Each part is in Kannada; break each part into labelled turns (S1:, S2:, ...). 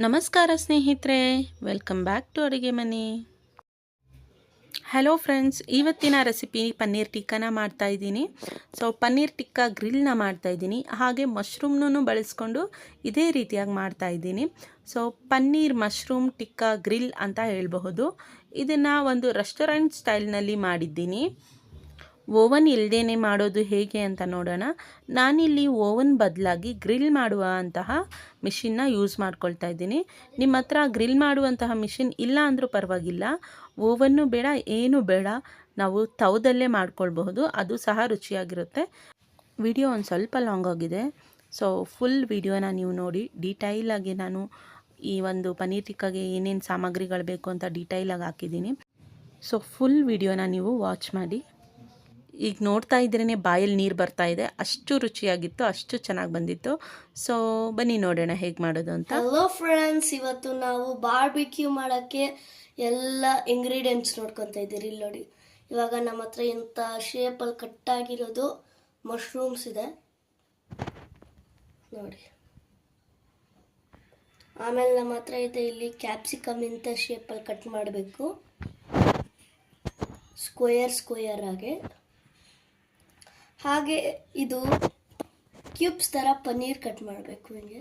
S1: ನಮಸ್ಕಾರ ಸ್ನೇಹಿತರೆ, ವೆಲ್ಕಮ್ ಬ್ಯಾಕ್ ಟು ಅಡುಗೆ ಮನೆ. ಹಲೋ ಫ್ರೆಂಡ್ಸ್, ಇವತ್ತಿನ ರೆಸಿಪಿ ಪನ್ನೀರ್ ಟಿಕ್ಕಾನ ಮಾಡ್ತಾಯಿದ್ದೀನಿ. ಪನ್ನೀರ್ ಟಿಕ್ಕಾ ಗ್ರಿಲ್ನ ಮಾಡ್ತಾಯಿದ್ದೀನಿ. ಹಾಗೆ ಮಶ್ರೂಮ್ನೂ ಬಳಸ್ಕೊಂಡು ಇದೇ ರೀತಿಯಾಗಿ ಮಾಡ್ತಾಯಿದ್ದೀನಿ. ಪನ್ನೀರ್ ಮಶ್ರೂಮ್ ಟಿಕ್ಕಾ ಗ್ರಿಲ್ ಅಂತ ಹೇಳಬಹುದು. ಇದನ್ನು ಒಂದು ರೆಸ್ಟೋರೆಂಟ್ ಸ್ಟೈಲ್ನಲ್ಲಿ ಮಾಡಿದ್ದೀನಿ. ಓವನ್ ಇಲ್ಲದೇ ಮಾಡೋದು ಹೇಗೆ ಅಂತ ನೋಡೋಣ. ನಾನಿಲ್ಲಿ ಓವನ್ ಬದಲಾಗಿ ಗ್ರಿಲ್ ಮಾಡುವ ಅಂತಹ ಮಿಷಿನ್ನ ಯೂಸ್ ಮಾಡ್ಕೊಳ್ತಾ ಇದ್ದೀನಿ. ನಿಮ್ಮ ಹತ್ರ ಗ್ರಿಲ್ ಮಾಡುವಂತಹ ಮಿಷಿನ್ ಇಲ್ಲ ಅಂದರೂ ಪರವಾಗಿಲ್ಲ, ಓವನ್ನು ಬೇಡ, ಏನೂ ಬೇಡ, ನಾವು ತವದಲ್ಲೇ ಮಾಡ್ಕೊಳ್ಬಹುದು. ಅದು ಸಹ ರುಚಿಯಾಗಿರುತ್ತೆ. ವಿಡಿಯೋ ಒಂದು ಸ್ವಲ್ಪ ಲಾಂಗ್ ಆಗಿದೆ, ಫುಲ್ ವಿಡಿಯೋನ ನೀವು ನೋಡಿ. ಡೀಟೈಲಾಗಿ ನಾನು ಈ ಒಂದು ಪನ್ನೀರ್ ಟಿಕ್ಕಾಗೆ ಏನೇನು ಸಾಮಗ್ರಿಗಳು ಬೇಕು ಅಂತ ಡೀಟೈಲಾಗಿ ಹಾಕಿದ್ದೀನಿ. ಫುಲ್ ವಿಡಿಯೋನ ನೀವು ವಾಚ್ ಮಾಡಿ. ಈಗ ನೋಡ್ತಾ ಇದ್ರೇ ಬಾಯಲ್ಲಿ ನೀರು ಬರ್ತಾ ಇದೆ, ಅಷ್ಟು ರುಚಿಯಾಗಿತ್ತು, ಅಷ್ಟು ಚೆನ್ನಾಗಿ ಬಂದಿತ್ತು. ಬನ್ನಿ ನೋಡೋಣ ಹೇಗೆ ಮಾಡೋದು ಅಂತ.
S2: ಹಲೋ ಫ್ರೆಂಡ್ಸ್, ಇವತ್ತು ನಾವು ಬಾರ್ಬಿಕ್ಯೂ ಮಾಡೋಕ್ಕೆ ಎಲ್ಲ ಇಂಗ್ರೀಡಿಯೆಂಟ್ಸ್ ನೋಡ್ಕೊತಾ ಇದ್ದೀರಿ. ಇಲ್ಲಿ ನೋಡಿ, ಇವಾಗ ನಮ್ಮ ಹತ್ರ ಇಂಥ ಶೇಪಲ್ಲಿ ಕಟ್ಟಾಗಿರೋದು ಮಶ್ರೂಮ್ಸ್ ಇದೆ ನೋಡಿ. ಆಮೇಲೆ ನಮ್ಮ ಹತ್ರ ಇದೆ ಇಲ್ಲಿ ಕ್ಯಾಪ್ಸಿಕಮ್ ಇಂಥ ಶೇಪಲ್ಲಿ ಕಟ್ ಮಾಡಬೇಕು, ಸ್ಕ್ವೇರ್ ಆಗಿ. ಹಾಗೆ ಇದು ಕ್ಯೂಬ್ಸ್ ಥರ ಪನ್ನೀರ್ ಕಟ್ ಮಾಡಬೇಕು. ಹಿಂಗೆ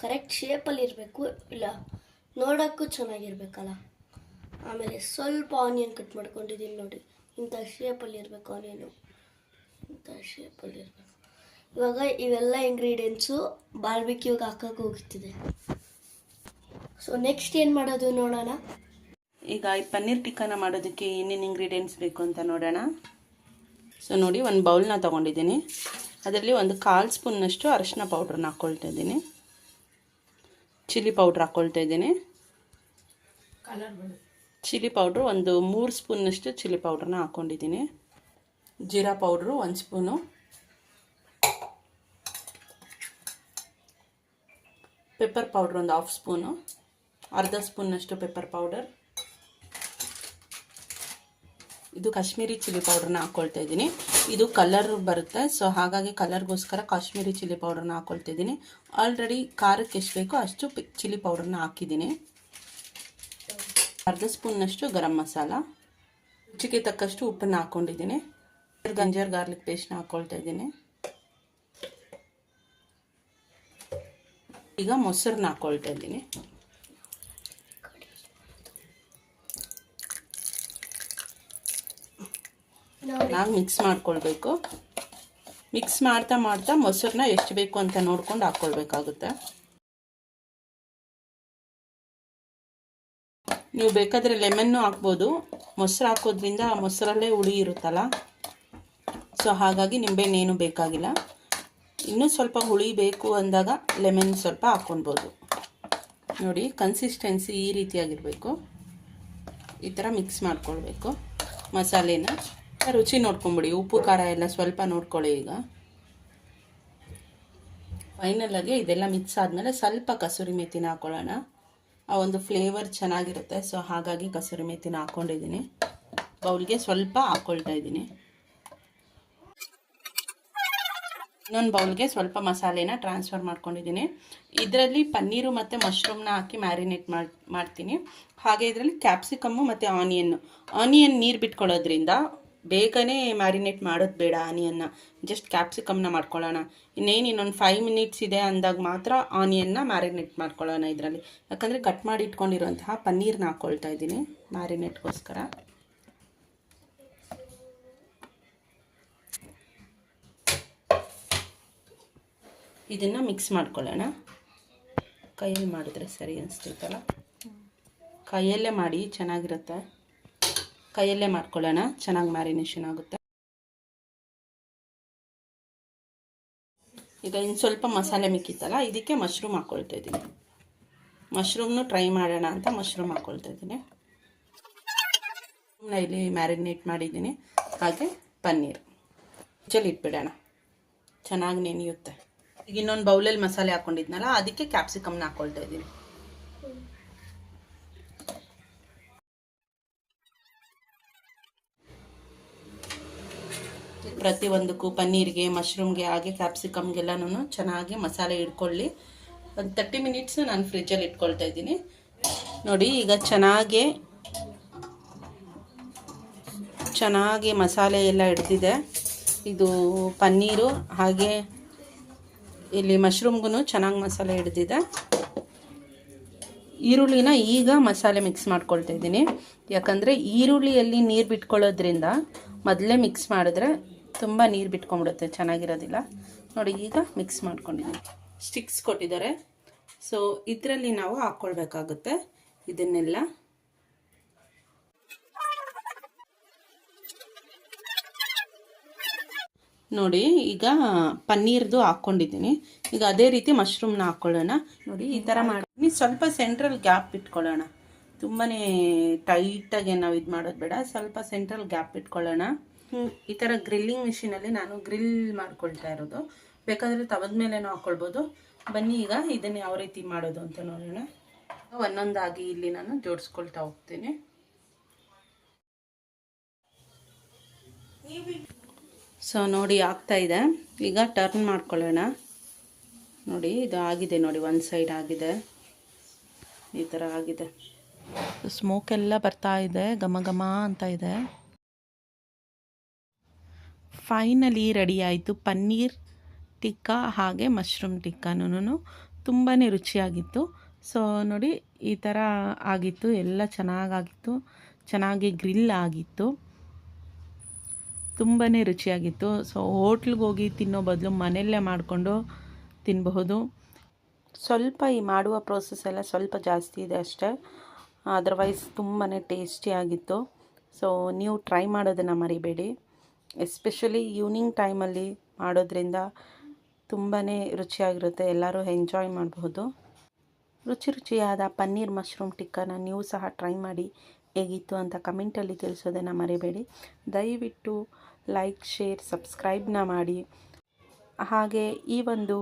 S2: ಕರೆಕ್ಟ್ ಶೇಪಲ್ಲಿ ಇರಬೇಕು, ಇಲ್ಲ ನೋಡೋಕ್ಕೂ ಚೆನ್ನಾಗಿರ್ಬೇಕಲ್ಲ. ಆಮೇಲೆ ಸ್ವಲ್ಪ ಆನಿಯನ್ ಕಟ್ ಮಾಡ್ಕೊಂಡಿದ್ದೀನಿ ನೋಡಿ, ಇಂಥ ಶೇಪಲ್ಲಿ ಇರಬೇಕು ಆನಿಯನು, ಇಂಥ ಶೇಪಲ್ಲಿ ಇರಬೇಕು. ಇವಾಗ ಇವೆಲ್ಲ ಇಂಗ್ರೀಡಿಯೆಂಟ್ಸು ಬಾರ್ಬಿಕ್ಯೂಗೆ ಹಾಕೋಕೆ ಹೋಗ್ತಿದೆ. ನೆಕ್ಸ್ಟ್ ಏನು ಮಾಡೋದು ನೋಡೋಣ.
S1: ಈಗ ಈ ಪನ್ನೀರ್ ಟಿಕ್ಕಾನ ಮಾಡೋದಕ್ಕೆ ಏನೇನು ಇಂಗ್ರೀಡಿಯೆಂಟ್ಸ್ ಬೇಕು ಅಂತ ನೋಡೋಣ. ನೋಡಿ, ಒಂದು ಬೌಲ್ನ ತೊಗೊಂಡಿದ್ದೀನಿ. ಅದರಲ್ಲಿ ಒಂದು 1/4 ಸ್ಪೂನ್ನಷ್ಟು ಅರಿಶಿನ ಪೌಡ್ರನ್ನ ಹಾಕ್ಕೊಳ್ತಾ ಇದ್ದೀನಿ. ಚಿಲ್ಲಿ ಪೌಡ್ರ್ ಹಾಕ್ಕೊಳ್ತಾ ಇದ್ದೀನಿ. ಚಿಲ್ಲಿ ಪೌಡ್ರು ಒಂದು 3 ಸ್ಪೂನ್ನಷ್ಟು ಚಿಲ್ಲಿ ಪೌಡ್ರನ್ನ ಹಾಕ್ಕೊಂಡಿದ್ದೀನಿ. Jeera powder 1 spoon. Pepper powder ಒಂದು 1/2 ಸ್ಪೂನು, ಅರ್ಧ ಸ್ಪೂನ್ನಷ್ಟು ಪೆಪ್ಪರ್ ಪೌಡರ್. ಇದು ಕಾಶ್ಮೀರಿ ಚಿಲ್ಲಿ ಪೌಡ್ರನ್ನ ಹಾಕ್ಕೊಳ್ತಾ ಇದ್ದೀನಿ. ಇದು ಕಲರ್ ಬರುತ್ತೆ, ಹಾಗಾಗಿ ಕಲರ್ಗೋಸ್ಕರ ಕಾಶ್ಮೀರಿ ಚಿಲ್ಲಿ ಪೌಡ್ರನ್ನ ಹಾಕ್ಕೊಳ್ತಾ ಇದ್ದೀನಿ. ಆಲ್ರೆಡಿ ಖಾರಕ್ಕೆ ಎಷ್ಟು ಬೇಕೋ ಅಷ್ಟು ಚಿಲ್ಲಿ ಪೌಡ್ರನ್ನ ಹಾಕಿದ್ದೀನಿ. ಅರ್ಧ ಸ್ಪೂನ್ನಷ್ಟು ಗರಂ ಮಸಾಲ, ರುಚಿಗೆ ತಕ್ಕಷ್ಟು ಉಪ್ಪನ್ನು ಹಾಕ್ಕೊಂಡಿದ್ದೀನಿ. ಜಿಂಜರ್ ಗಾರ್ಲಿಕ್ ಪೇಸ್ಟ್ನ ಹಾಕ್ಕೊಳ್ತಾ ಇದ್ದೀನಿ. ಈಗ ಮೊಸರನ್ನ ಹಾಕ್ಕೊಳ್ತಾ ಇದ್ದೀನಿ. ಚೆನ್ನಾಗಿ ಮಿಕ್ಸ್ ಮಾಡ್ಕೊಳ್ಬೇಕು. ಮಿಕ್ಸ್ ಮಾಡ್ತಾ ಮಾಡ್ತಾ ಮೊಸರನ್ನ ಎಷ್ಟು ಬೇಕು ಅಂತ ನೋಡ್ಕೊಂಡು ಹಾಕ್ಕೊಳ್ಬೇಕಾಗುತ್ತೆ. ನೀವು ಬೇಕಾದರೆ ಲೆಮನ್ನು ಹಾಕ್ಬೋದು. ಮೊಸರು ಹಾಕೋದ್ರಿಂದ ಮೊಸರಲ್ಲೇ ಹುಳಿ ಇರುತ್ತಲ್ಲ, ಹಾಗಾಗಿ ನಿಂಬೆಹಣ್ಣೇನು ಬೇಕಾಗಿಲ್ಲ. ಇನ್ನೂ ಸ್ವಲ್ಪ ಹುಳಿ ಬೇಕು ಅಂದಾಗ ಲೆಮನ್ ಸ್ವಲ್ಪ ಹಾಕ್ಕೊಳ್ಬೋದು. ನೋಡಿ, ಕನ್ಸಿಸ್ಟೆನ್ಸಿ ಈ ರೀತಿಯಾಗಿರಬೇಕು. ಈ ಥರ ಮಿಕ್ಸ್ ಮಾಡ್ಕೊಳ್ಬೇಕು ಮಸಾಲೆನ. ರುಚಿ ನೋಡ್ಕೊಂಬಿಡಿ, ಉಪ್ಪು ಖಾರ ಎಲ್ಲ ಸ್ವಲ್ಪ ನೋಡ್ಕೊಳ್ಳಿ. ಈಗ ಫೈನಲಾಗಿ ಇದೆಲ್ಲ ಮಿಕ್ಸ್ ಆದಮೇಲೆ ಸ್ವಲ್ಪ ಕಸೂರಿ ಮೆಥಿನ ಹಾಕ್ಕೊಳ್ಳೋಣ. ಆ ಒಂದು ಫ್ಲೇವರ್ ಚೆನ್ನಾಗಿರುತ್ತೆ, ಹಾಗಾಗಿ ಕಸೂರಿ ಮೆಥಿನ ಹಾಕ್ಕೊಂಡಿದ್ದೀನಿ. ಬೌಲ್ಗೆ ಸ್ವಲ್ಪ ಹಾಕ್ಕೊಳ್ತಾ ಇದ್ದೀನಿ. ಇನ್ನೊಂದು ಬೌಲ್ಗೆ ಸ್ವಲ್ಪ ಮಸಾಲೆನ ಟ್ರಾನ್ಸ್ಫರ್ ಮಾಡ್ಕೊಂಡಿದ್ದೀನಿ. ಇದರಲ್ಲಿ ಪನ್ನೀರು ಮತ್ತು ಮಶ್ರೂಮ್ನ ಹಾಕಿ ಮ್ಯಾರಿನೇಟ್ ಮಾಡ್ತೀನಿ. ಹಾಗೆ ಇದರಲ್ಲಿ ಕ್ಯಾಪ್ಸಿಕಮ್ಮು ಮತ್ತು ಆನಿಯನ್ ನೀರು ಬಿಟ್ಕೊಳ್ಳೋದ್ರಿಂದ ಬೇಗನೆ ಮ್ಯಾರಿನೇಟ್ ಮಾಡೋದು ಬೇಡ. ಆನಿಯನ್ನ ಜಸ್ಟ್ ಕ್ಯಾಪ್ಸಿಕಮ್ನ ಮಾಡ್ಕೊಳ್ಳೋಣ. ಇನ್ನೊಂದು 5 ಮಿನಿಟ್ಸ್ ಇದೆ ಅಂದಾಗ ಮಾತ್ರ ಆನಿಯನ್ನ ಮ್ಯಾರಿನೇಟ್ ಮಾಡ್ಕೊಳ್ಳೋಣ ಇದರಲ್ಲಿ. ಯಾಕಂದರೆ ಕಟ್ ಮಾಡಿ ಇಟ್ಕೊಂಡಿರುವಂತಹ ಪನ್ನೀರ್ನ ಹಾಕ್ಕೊಳ್ತಾ ಇದ್ದೀನಿ ಮ್ಯಾರಿನೇಟ್ಗೋಸ್ಕರ. ಇದನ್ನು ಮಿಕ್ಸ್ ಮಾಡ್ಕೊಳ್ಳೋಣ. ಕೈಯಲ್ಲಿ ಮಾಡಿದ್ರೆ ಸರಿ ಅನಿಸ್ತೈತಲ್ಲ, ಕೈಯಲ್ಲೇ ಮಾಡಿ ಚೆನ್ನಾಗಿರುತ್ತೆ. ಕೈಯಲ್ಲೇ ಮಾಡ್ಕೊಳ್ಳೋಣ, ಚೆನ್ನಾಗಿ ಮ್ಯಾರಿನೇಷನ್ ಆಗುತ್ತೆ. ಈಗ ಇನ್ನು ಸ್ವಲ್ಪ ಮಸಾಲೆ ಮಿಕ್ಕಿತ್ತಲ್ಲ, ಇದಕ್ಕೆ ಮಶ್ರೂಮ್ ಹಾಕ್ಕೊಳ್ತಾ ಇದ್ದೀನಿ. ಮಶ್ರೂಮ್ನು ಟ್ರೈ ಮಾಡೋಣ ಅಂತ ಮಶ್ರೂಮ್ ಹಾಕ್ಕೊಳ್ತಾ ಇದ್ದೀನಿ. ಇಲ್ಲಿ ಮ್ಯಾರಿನೇಟ್ ಮಾಡಿದ್ದೀನಿ. ಹಾಗೆ ಪನ್ನೀರ್ ಇಟ್ಬಿಡೋಣ, ಚೆನ್ನಾಗಿ ನೆನೆಯುತ್ತೆ. ಈಗ ಇನ್ನೊಂದು ಬೌಲಲ್ಲಿ ಮಸಾಲೆ ಹಾಕ್ಕೊಂಡಿದ್ನಲ್ಲ, ಅದಕ್ಕೆ ಕ್ಯಾಪ್ಸಿಕಮ್ನ ಹಾಕ್ಕೊಳ್ತಾ ಇದ್ದೀನಿ. ಪ್ರತಿಯೊಂದಕ್ಕೂ ಪನ್ನೀರ್ಗೆ, ಮಶ್ರೂಮ್ಗೆ, ಹಾಗೆ ಕ್ಯಾಪ್ಸಿಕಮ್ಗೆಲ್ಲನೂ ಚೆನ್ನಾಗಿ ಮಸಾಲೆ ಹಿಡ್ಕೊಳ್ಳಿ. ಒಂದು 30 ಮಿನಿಟ್ಸ್ ನಾನು ಫ್ರಿಜ್ಜಲ್ಲಿ ಇಟ್ಕೊಳ್ತಾ ಇದ್ದೀನಿ. ನೋಡಿ ಈಗ ಚೆನ್ನಾಗಿ ಮಸಾಲೆ ಎಲ್ಲ ಹಿಡ್ದಿದೆ. ಇದು ಪನ್ನೀರು ಹಾಗೆ ಇಲ್ಲಿ ಮಶ್ರೂಮ್ಗೂ ಚೆನ್ನಾಗಿ ಮಸಾಲೆ ಹಿಡ್ದಿದೆ. ಈರುಳ್ಳಿನ ಈಗ ಮಸಾಲೆ ಮಿಕ್ಸ್ ಮಾಡ್ಕೊಳ್ತಾ ಇದ್ದೀನಿ. ಯಾಕಂದರೆ ಈರುಳ್ಳಿಯಲ್ಲಿ ನೀರು ಬಿಟ್ಕೊಳ್ಳೋದ್ರಿಂದ ಮೊದಲೇ ಮಿಕ್ಸ್ ಮಾಡಿದ್ರೆ ತುಂಬ ನೀರು ಬಿಟ್ಕೊಂಡ್ಬಿಡುತ್ತೆ, ಚೆನ್ನಾಗಿರೋದಿಲ್ಲ. ನೋಡಿ ಈಗ ಮಿಕ್ಸ್ ಮಾಡ್ಕೊಂಡಿದ್ದೀನಿ. ಸ್ಟಿಕ್ಸ್ ಕೊಟ್ಟಿದ್ದಾರೆ, ಸೊ ಇದರಲ್ಲಿ ನಾವು ಹಾಕ್ಕೊಳ್ಬೇಕಾಗುತ್ತೆ ಇದನ್ನೆಲ್ಲ. ನೋಡಿ ಈಗ ಪನ್ನೀರ್ದು ಹಾಕ್ಕೊಂಡಿದ್ದೀನಿ. ಈಗ ಅದೇ ರೀತಿ ಮಶ್ರೂಮ್ನ ಹಾಕ್ಕೊಳ್ಳೋಣ. ನೋಡಿ ಈ ಥರ ಮಾಡಿ ಸ್ವಲ್ಪ ಸೆಂಟ್ರಲ್ ಗ್ಯಾಪ್ ಇಟ್ಕೊಳ್ಳೋಣ. ತುಂಬಾ ಟೈಟಾಗಿ ನಾವು ಇದು ಮಾಡೋದು ಬೇಡ, ಸ್ವಲ್ಪ ಸೆಂಟ್ರಲ್ ಗ್ಯಾಪ್ ಇಟ್ಕೊಳ್ಳೋಣ. ಈ ಥರ ಗ್ರಿಲ್ಲಿಂಗ್ ಮಿಷಿನಲ್ಲಿ ನಾನು ಗ್ರಿಲ್ ಮಾಡ್ಕೊಳ್ತಾ ಇರೋದು. ಬೇಕಾದರೆ ತವದ ಮೇಲೇನೂ ಹಾಕ್ಕೊಳ್ಬೋದು. ಬನ್ನಿ ಈಗ ಇದನ್ನು ಯಾವ ರೀತಿ ಮಾಡೋದು ಅಂತ ನೋಡೋಣ. ಒಂದೊಂದಾಗಿ ಇಲ್ಲಿ ನಾನು ಜೋಡಿಸ್ಕೊಳ್ತಾ ಹೋಗ್ತೀನಿ. ಸೊ ನೋಡಿ ಆಗ್ತಾ ಇದೆ. ಈಗ ಟರ್ನ್ ಮಾಡ್ಕೊಳ್ಳೋಣ. ನೋಡಿ ಇದು ಆಗಿದೆ, ನೋಡಿ ಒಂದು ಸೈಡ್ ಆಗಿದೆ, ಈ ಥರ ಆಗಿದೆ. ಸ್ಮೋಕ್ ಎಲ್ಲ ಬರ್ತಾ ಇದೆ, ಘಮ ಘಮ ಅಂತ ಇದೆ. ಫೈನಲಿ ರೆಡಿ ಆಯಿತು ಪನ್ನೀರ್ ಟಿಕ್ಕಾ ಹಾಗೆ ಮಶ್ರೂಮ್ ಟಿಕ್ಕಾನೂ ತುಂಬಾ ರುಚಿಯಾಗಿತ್ತು. ಸೊ ನೋಡಿ ಈ ಥರ ಆಗಿತ್ತು, ಎಲ್ಲ ಚೆನ್ನಾಗಾಗಿತ್ತು, ಚೆನ್ನಾಗಿ ಗ್ರಿಲ್ ಆಗಿತ್ತು, ತುಂಬಾ ರುಚಿಯಾಗಿತ್ತು. ಸೊ ಹೋಟ್ಲಿಗೆ ಹೋಗಿ ತಿನ್ನೋ ಬದಲು ಮನೆಯಲ್ಲೇ ಮಾಡಿಕೊಂಡು ತಿನ್ನಬಹುದು. ಸ್ವಲ್ಪ ಈ ಮಾಡುವ ಪ್ರೋಸೆಸ್ ಎಲ್ಲ ಸ್ವಲ್ಪ ಜಾಸ್ತಿ ಇದೆ ಅಷ್ಟೇ, ಅದರ್ವೈಸ್ ತುಂಬಾ ಟೇಸ್ಟಿಯಾಗಿತ್ತು. ಸೊ ನೀವು ಟ್ರೈ ಮಾಡೋದನ್ನು ಮರಿಬೇಡಿ. ಎಸ್ಪೆಷಲಿ ಈವ್ನಿಂಗ್ ಟೈಮಲ್ಲಿ ಮಾಡೋದ್ರಿಂದ ತುಂಬಾ ರುಚಿಯಾಗಿರುತ್ತೆ, ಎಲ್ಲರೂ ಎಂಜಾಯ್ ಮಾಡಬಹುದು. ರುಚಿಯಾದ ಪನ್ನೀರ್ ಮಶ್ರೂಮ್ ಟಿಕ್ಕಾನ ನೀವು ಸಹ ಟ್ರೈ ಮಾಡಿ ಹೇಗಿತ್ತು ಅಂತ ಕಮೆಂಟಲ್ಲಿ ತಿಳಿಸೋದನ್ನು ಮರಿಬೇಡಿ. ದಯವಿಟ್ಟು ಲೈಕ್, ಶೇರ್, ಸಬ್ಸ್ಕ್ರೈಬ್ನ ಮಾಡಿ. ಹಾಗೆ ಈ ಒಂದು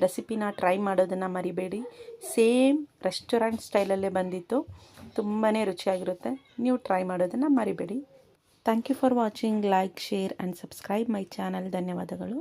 S1: ರೆಸಿಪಿನ ಟ್ರೈ ಮಾಡೋದನ್ನು ಮರಿಬೇಡಿ. ಸೇಮ್ ರೆಸ್ಟೋರೆಂಟ್ ಸ್ಟೈಲಲ್ಲೇ ಬಂದಿತ್ತು, ತುಂಬಾ ರುಚಿಯಾಗಿರುತ್ತೆ. ನೀವು ಟ್ರೈ ಮಾಡೋದನ್ನು ಮರಿಬೇಡಿ. Thank you for watching. Like, share and subscribe my channel. ಧನ್ಯವಾದಗಳು.